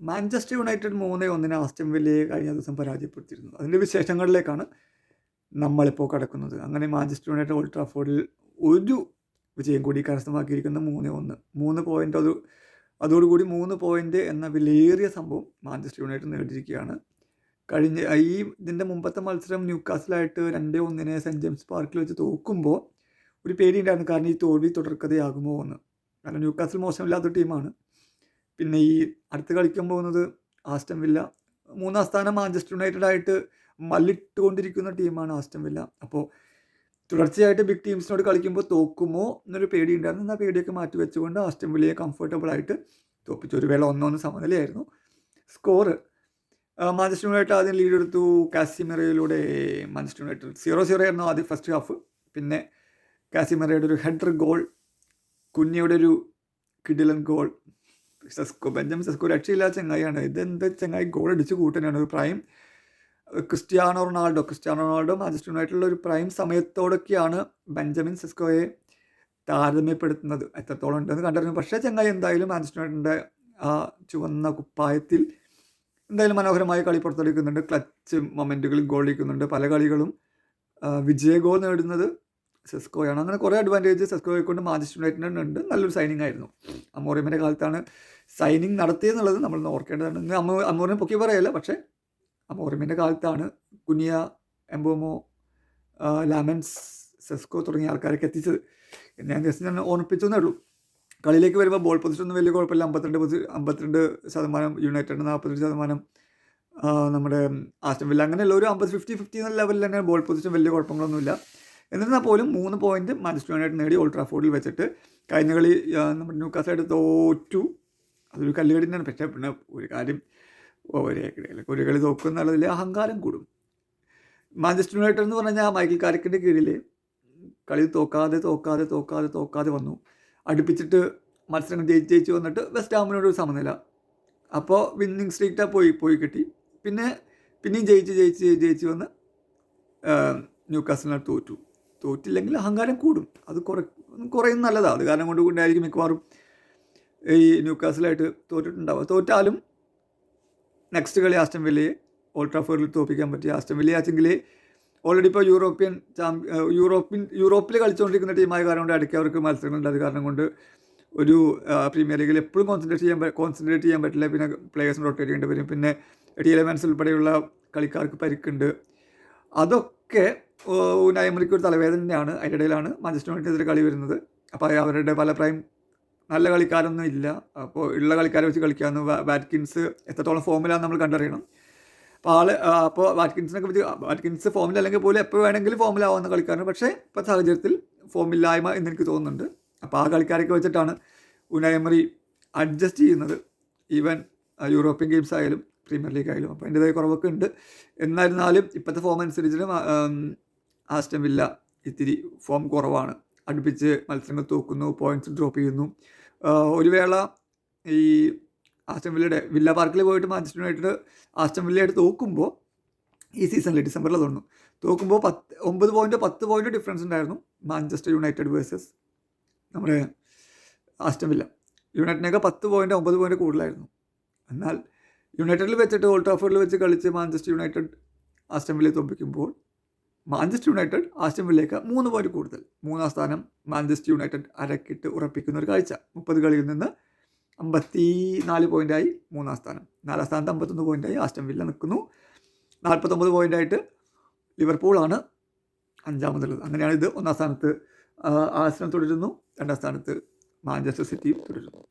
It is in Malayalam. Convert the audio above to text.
മാഞ്ചസ്റ്റർ യുണൈറ്റഡ് 3-1 ആസ്റ്റൺ വില്ലയെ കഴിഞ്ഞ ദിവസം പരാജയപ്പെടുത്തിയിരുന്നു. അതിൻ്റെ വിശേഷങ്ങളിലേക്കാണ് നമ്മളിപ്പോൾ കടക്കുന്നത്. അങ്ങനെ മാഞ്ചസ്റ്റർ യുണൈറ്റഡ് ഓൾഡ് ട്രാഫോർഡിൽ ഒരു വിജയം കൂടി കരസ്ഥമാക്കിയിരിക്കുന്ന 3-1. 3 പോയിൻ്റ് അതോടുകൂടി 3 പോയിൻ്റ് എന്ന വിലയേറിയ സംഭവം മാഞ്ചസ്റ്റർ യുണൈറ്റഡ് നേടിയിരിക്കുകയാണ്. ഇതിൻ്റെ മുമ്പത്തെ മത്സരം ന്യൂക്കാസിലായിട്ട് 2-1 സെൻറ്റ് ജെയിംസ് പാർക്കിൽ വെച്ച് തോക്കുമ്പോൾ ഒരു പേടിയുണ്ടായിരുന്നു, കാരണം ഈ തോൽവി തുടർക്കഥയാകുമോ എന്ന്. കാരണം ന്യൂക്കാസിൽ മോശമില്ലാത്ത ടീമാണ്. പിന്നെ ഈ അടുത്ത് കളിക്കാൻ പോകുന്നത് ആസ്റ്റൺ വില്ല, 3-ാം സ്ഥാനം മാഞ്ചസ്റ്റർ യുണൈറ്റഡ് ആയിട്ട് മല്ലിട്ടുകൊണ്ടിരിക്കുന്ന ടീമാണ് ആസ്റ്റൺ വില്ല. അപ്പോൾ തുടർച്ചയായിട്ട് ബിഗ് ടീംസിനോട് കളിക്കുമ്പോൾ തോക്കുമോ എന്നൊരു പേടിയുണ്ടായിരുന്നു. എന്നാൽ പേടിയൊക്കെ മാറ്റി വെച്ചുകൊണ്ട് ആസ്റ്റൺ വില്ലയെ കംഫർട്ടബിളായിട്ട് തോപ്പിച്ചു. ഒരു വേള 1-1 സമനിലയായിരുന്നു സ്കോർ. മാഞ്ചസ്റ്റർ യുണൈറ്റഡ് ആദ്യം ലീഡ് എടുത്തു. കാസിമിറയിലൂടെ മാഞ്ചസ്റ്റർ യുണൈറ്റഡ് 0-0 ആയിരുന്നു ആദ്യം ഫസ്റ്റ് ഹാഫ്. പിന്നെ കാസിമിറയുടെ ഒരു ഹെഡർ ഗോൾ, കുഞ്ഞിയുടെ ഒരു കിഡിലൻ ഗോൾ, ബെഞ്ചമിൻ സെസ്കോ രക്ഷയില്ലാത്ത ചങ്ങായിയാണ്. ഇതെന്ത് ചങ്ങായി ഗോൾ അടിച്ച് കൂട്ടനാണ്. ഒരു പ്രൈം ക്രിസ്ത്യാനോ റൊണാൾഡോ മാഞ്ചസ്റ്റർ യുണൈറ്റഡിലുള്ള ഒരു പ്രൈം സമയത്തോടൊക്കെയാണ് ബെഞ്ചമിൻ സെസ്കോയെ താരതമ്യപ്പെടുത്തുന്നത്. എത്രത്തോളം ഉണ്ടെന്ന് കണ്ടിരുന്നു. പക്ഷേ ചങ്ങായി എന്തായാലും മാഞ്ചസ്റ്റർ യുണൈറ്റഡിൻ്റെ ആ ചുവന്ന കുപ്പായത്തിൽ എന്തായാലും മനോഹരമായ കളി പുറത്തെടുക്കുന്നുണ്ട്. ക്ലച്ച് മൊമെൻറ്റുകളിൽ ഗോൾ അടിക്കുന്നുണ്ട്. പല കളികളും വിജയ ഗോൾ നേടുന്നത് സെസ്കോയാണ്. അങ്ങനെ കുറേ അഡ്വാൻറ്റേജ് സെസ്കോയെ കൊണ്ട് മാഞ്ചസ്റ്റർ യുണൈറ്റഡിനുണ്ട്. നല്ലൊരു സൈനിങ് ആയിരുന്നു. അമോറിമിൻ്റെ കാലത്താണ് സൈനിങ് നടത്തിയെന്നുള്ളത് നമ്മൾ ഓർക്കേണ്ടതാണ്. ഇന്ന് അമോറിനെ പൊക്കി പറയല്ല, പക്ഷേ അമോറിമിൻ്റെ കാലത്താണ് കുനിയ, എംബോമോ, ലാമൻസ്, സെസ്കോ തുടങ്ങിയ ആൾക്കാരൊക്കെ എത്തിച്ചത്. ഞാൻ ജസ്റ്റ് ഞാൻ ഓർമ്മിപ്പിച്ചെന്നേ ഉള്ളൂ. കളിയിലേക്ക് വരുമ്പോൾ ബോൾ പൊസിഷൻ ഒന്നും വലിയ കുഴപ്പമില്ല. 52% യുണൈറ്റഡിന്, 42% നമ്മുടെ ആസ്റ്റൺ വില്ല. അങ്ങനെയുള്ള ഒരു 50-50 എന്ന ലെവലിൽ തന്നെ ബോൾ പൊസിഷൻ വലിയ കുഴപ്പങ്ങളൊന്നുമില്ല. എന്നിരുന്നാൽ പോലും 3 പോയിൻ്റ് മാഞ്ചസ്റ്റർ യുണൈറ്റഡ് നേടി ഓൾഡ് ട്രാഫോർഡിൽ വെച്ചിട്ട്. കഴിഞ്ഞ കളി നമ്മുടെ ന്യൂക്കാസിലായിട്ട് തോറ്റു. അതൊരു കല്ലുകടി തന്നെയാണ്. പക്ഷേ പിന്നെ ഒരു കാര്യം, ഒരു കളി തോക്കുന്നുള്ളതിൽ അഹങ്കാരം കൂടും. മാഞ്ചസ്റ്റർ യുണൈറ്റഡ് എന്ന് പറഞ്ഞാൽ മൈക്കിൾ കാരിക്കിൻ്റെ കീഴിൽ കളി തോക്കാതെ വന്നു. അടുപ്പിച്ചിട്ട് മത്സരങ്ങൾ ജയിച്ച് വന്നിട്ട് വെസ്റ്റ് ഹാമിനോട് ഒരു സമനില. അപ്പോൾ വിന്നിങ് സ്ട്രീക്റ്റാ പോയി കിട്ടി. പിന്നെയും ജയിച്ച് വന്ന് ന്യൂക്കാസിലിനോട് തോറ്റില്ലെങ്കിൽ അഹങ്കാരം കൂടും. അത് കുറയും നല്ലതാണ്. അത് കാരണം കൊണ്ടായിരിക്കും മിക്കവാറും ഈ ന്യൂക്കാസിലായിട്ട് തോറ്റിട്ടുണ്ടാവുക. തോറ്റാലും നെക്സ്റ്റ് കളി ആസ്റ്റൺ വില്ലയെ ഓൾഡ് ട്രാഫോർഡിൽ തോൽപ്പിക്കാൻ പറ്റി. ആസ്റ്റൺ വില്ലയാച്ചെങ്കിൽ ഓൾറെഡി ഇപ്പോൾ യൂറോപ്പിൽ കളിച്ചുകൊണ്ടിരിക്കുന്ന ടീമായ കാരണം കൊണ്ട് ഇടയ്ക്ക് അവർക്ക് മത്സരങ്ങളുണ്ട്. അത് കാരണം കൊണ്ട് ഒരു പ്രീമിയർ ലീഗിൽ എപ്പോഴും കോൺസെൻട്രേറ്റ് ചെയ്യാൻ പറ്റില്ല. പിന്നെ പ്ലേയേഴ്സിന് റൊട്ടേറ്റ് ചെയ്യേണ്ടി വരും. പിന്നെ ടി11 ഉൾപ്പെടെയുള്ള കളിക്കാർക്ക് പരിക്കുണ്ട്. അതൊക്കെ നയമറിക്ക് ഒരു തലവേദന തന്നെയാണ്. അതിൻ്റെ ഇടയിലാണ് മാഞ്ചസ്റ്റർ യുണൈറ്റഡിനെതിരെ കളി വരുന്നത്. അപ്പോൾ അവരുടെ പല പ്രൈം നല്ല കളിക്കാരൊന്നും ഇല്ല. അപ്പോൾ ഉള്ള കളിക്കാരെ വെച്ച് കളിക്കാമെന്ന്. വാറ്റ്കിൻസ് എത്രത്തോളം ഫോമിലാന്ന് നമ്മൾ കണ്ടറിയണം. അപ്പോൾ വാറ്റ്കിൻസ് ഫോമിലല്ലെങ്കിൽ പോലും എപ്പോൾ വേണമെങ്കിലും ഫോമിലാവുന്ന കളിക്കാരാണ്. പക്ഷേ ഇപ്പോൾ സാഹചര്യത്തിൽ ഫോമില്ലായ്മ എന്നെനിക്ക് തോന്നുന്നുണ്ട്. അപ്പോൾ ആ കളിക്കാരൊക്കെ വെച്ചിട്ടാണ് ഉനയമറി അഡ്ജസ്റ്റ് ചെയ്യുന്നത്. ഈവൻ യൂറോപ്യൻ ഗെയിംസ് ആയാലും പ്രീമിയർ ലീഗ് ആയാലും. അപ്പോൾ അതിൻ്റെതായ കുറവൊക്കെ ഉണ്ട്. എന്നിരുന്നാലും ഇപ്പോഴത്തെ ഫോം അനുസരിച്ചിട്ട് ആസ്റ്റൺ വില്ല ഇത്തിരി ഫോം കുറവാണ്. അടുപ്പിച്ച് മത്സരങ്ങൾ തോക്കുന്നു, പോയിൻറ്റ്സ് ഡ്രോപ്പ് ചെയ്യുന്നു. ഒരു വേള ഈ ആസ്റ്റൺ വില്ല പാർക്കിൽ പോയിട്ട് മാഞ്ചസ്റ്റർ യുണൈറ്റഡ് ആസ്റ്റൺ വില്ലയായിട്ട് തോക്കുമ്പോൾ ഈ സീസണിൽ ഡിസംബറിൽ തോന്നുന്നു തോക്കുമ്പോൾ 9 പോയിൻ്റ് 10 പോയിൻ്റ് ഡിഫറൻസ് ഉണ്ടായിരുന്നു മാഞ്ചസ്റ്റർ യുണൈറ്റഡ് വേഴ്സസ് നമ്മുടെ ആസ്റ്റൺ വില്ല. യുണൈറ്റഡിനൊക്കെ 10 പോയിൻ്റ് 9 പോയിൻ്റ് കൂടുതലായിരുന്നു. എന്നാൽ യുണൈറ്റഡിൽ വെച്ചിട്ട് ഓൾഡ് ട്രാഫോർഡിൽ വെച്ച് കളിച്ച് മാഞ്ചസ്റ്റർ യുണൈറ്റഡ് ആസ്റ്റൺ വില്ലയെ തോൽപ്പിക്കുമ്പോൾ മാഞ്ചസ്റ്റർ യുണൈറ്റഡ് ആസ്റ്റൺ വില്ലയ്ക്ക് 3 പോയിൻ്റ് കൂടുതൽ. 3-ാം സ്ഥാനം മാഞ്ചസ്റ്റർ യുണൈറ്റഡ് അരക്കിട്ട് ഉറപ്പിക്കുന്ന ഒരു കാഴ്ച. 30 കളിയിൽ നിന്ന് 54 പോയിൻ്റായി 3-ാം സ്ഥാനം. 4-ാം സ്ഥാനത്ത് 51 പോയിൻ്റായി ആസ്റ്റൺ വില്ല നിൽക്കുന്നു. 49 പോയിൻ്റായിട്ട് ലിവർപൂളാണ് 5-ാമതുള്ളത്. അങ്ങനെയാണ് ഇത്. 1-ാം സ്ഥാനത്ത് ആഴ്സണൽ തുടരുന്നു. 2-ാം സ്ഥാനത്ത് മാഞ്ചസ്റ്റർ സിറ്റിയും തുടരുന്നു.